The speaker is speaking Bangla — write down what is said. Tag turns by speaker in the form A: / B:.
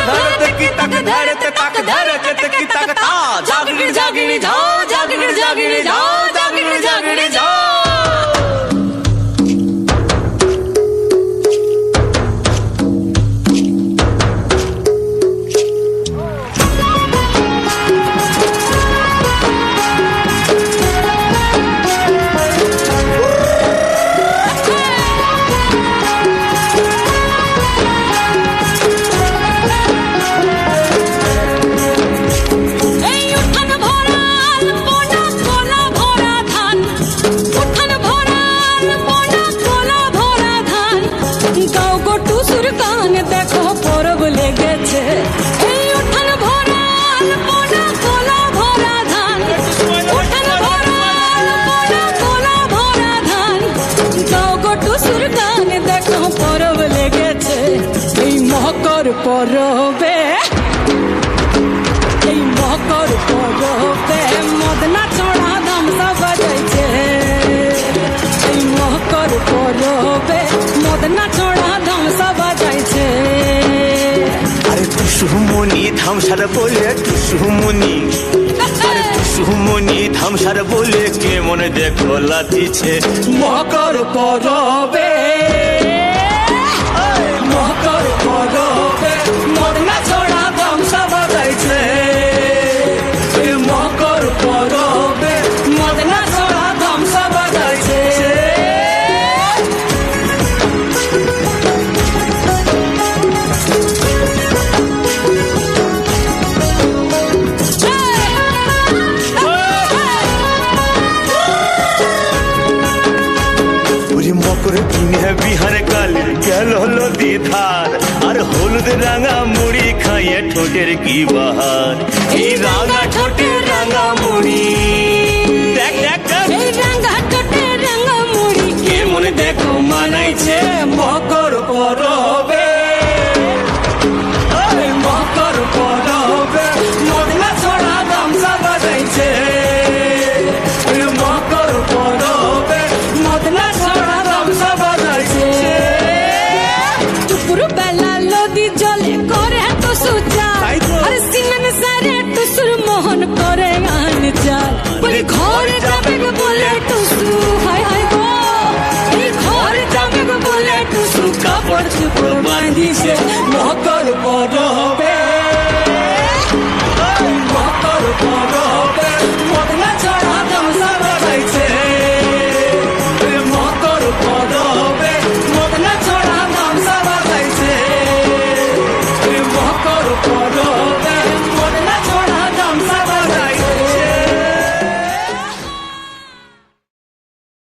A: धड़त की तक धड़त तक धड़कत की तक ता जागड़ जागड़ जाओ जागड़ जागड़ जाओ जागड़ जागड़ जाओ
B: পরবে এই মকর পরবে মদনা ছড়া ধামসা বাজাইছে এই মকর পরবে মদনা ছড়া ধামসা বাজাইছে
A: আরে টুসুমনি ধামসার বলে টুসুমনি আরে টুসুমনি ধামসার বলে কে মনে দেখো লাতিছে
B: মকর পরবে মকর পরবে মদনা ছড়া ধামসা বাজাইছে এই মকর পরবে মদনা ছড়া ধামসা বাজাইছে
A: মকর কিনে বিহার কালে গেল নদী ধার আর হলুদ রাঙা মুড়ি খাইয়ে ঠোঁটের কি বাহার এই রাঙা ঠোঁটের রাঙা মুড়ি দেখ দেখ
B: এই রাঙা ঠোঁটের রাঙা মুড়ি
A: কে মনে দেখো মানাইছে
B: মকর পরবে মকর পরবে মদনা ছড়া ধামসা বাজাইছে মকর পরবে মদনা ছড়া ধামসা বাজাইছে দুপুর বেলা নদী জলে করে তো সুচাল আর সিমন সারে টুসুর মোহন করে গান চাল বলে ঘরে যাবে বলে টুসু হায় হায় গো এই ঘরে যাবে বলে টুসু কাপড় চুপড় বাঁধিছে মকর পরবে